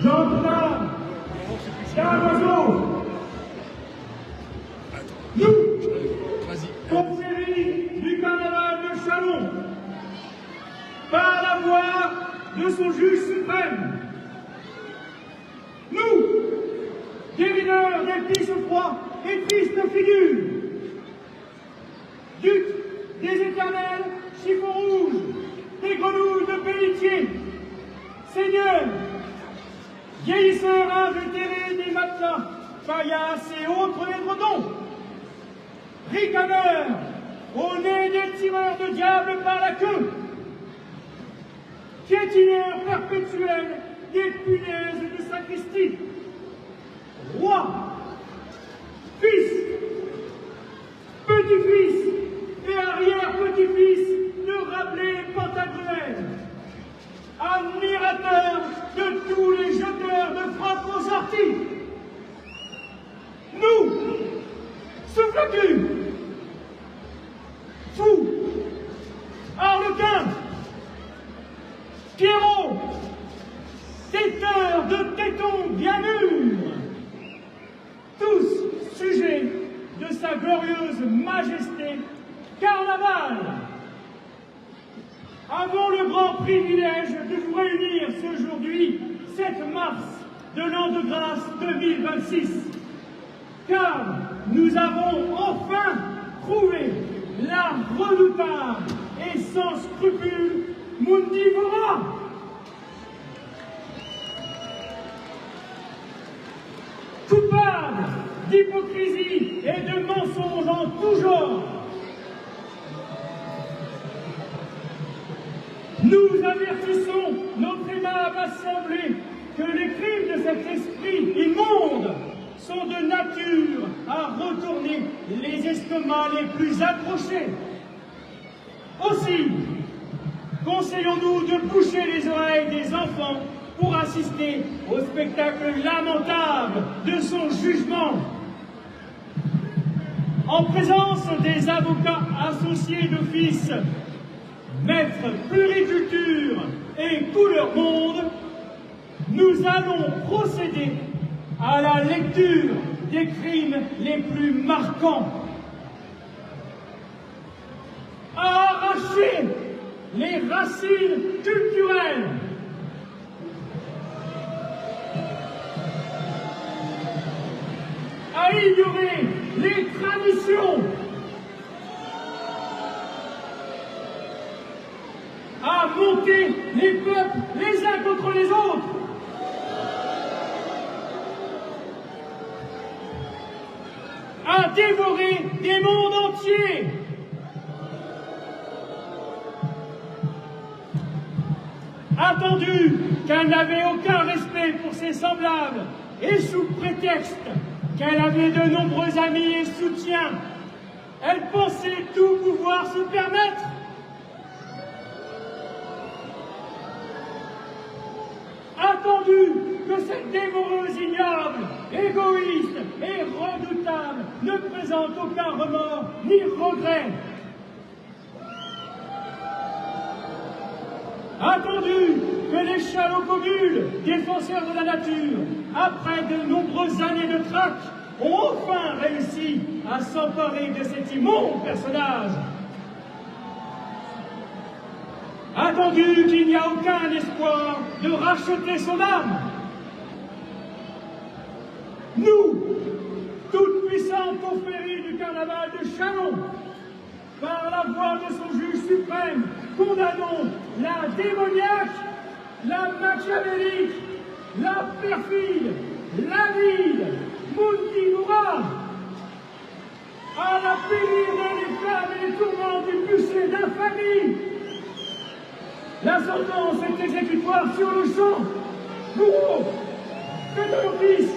Jean-Claude Carazo, nous, confrérie du carnaval de Châlons, par la voix de son juge suprême, nous, guérideurs d'épices froids et tristes figures, ducs des éternels chiffons rouges, des grenouilles de Pelletier, seigneurs, vieillisseurs invétérés des matelas, paillasses et autres édredons, ricaneurs, au nez des tireurs de diable par la queue, piétineurs perpétuels des punaises de sacristie, rois, fils, petits-fils et arrière-petits-fils de Rabelais et Pantagruel, admirateurs de tous les jeteurs de frappes aux orties. Nous, souffle-cul, fous, harlequins, pierrots, téteurs de tétons bien mûrs, tous sujets de sa glorieuse majesté carnaval. Avons le grand privilège de vous réunir ce aujourd'hui, 7 mars de l'an de grâce 2026, car nous avons enfin trouvé la redoutable et sans scrupule Mundivora. Coupable d'hypocrisie et de mensonges en tout genre, nous avertissons notre aimable assemblée que les crimes de cet esprit immonde sont de nature à retourner les estomacs les plus accrochés. Aussi, conseillons-nous de boucher les oreilles des enfants pour assister au spectacle lamentable de son jugement. En présence des avocats associés d'office, maîtres puriculture et couleur monde, nous allons procéder à la lecture des crimes les plus marquants. À arracher les racines culturelles, à ignorer les traditions, à monter les peuples les uns contre les autres, à dévorer des mondes entiers, attendu qu'elle n'avait aucun respect pour ses semblables et sous prétexte qu'elle avait de nombreux amis et soutiens, elle pensait tout pouvoir se permettre. Attendu que cette dévoreuse ignoble, égoïste et redoutable ne présente aucun remords ni regret. Attendu que les chalocogules, défenseurs de la nature, après de nombreuses années de traque, ont enfin réussi à s'emparer de cet immonde personnage. Attendu qu'il n'y a aucun espoir de racheter son âme. Nous, toute puissante confrérie du carnaval de Châlons, par la voix de son juge suprême, condamnons la démoniaque, la machiavélique, la perfide, l'avide, Mundivora, à la périr dans les flammes et les tourments du bûcher d'infamie. La sentence est exécutoire sur le champ. Bourreau, faites l'office.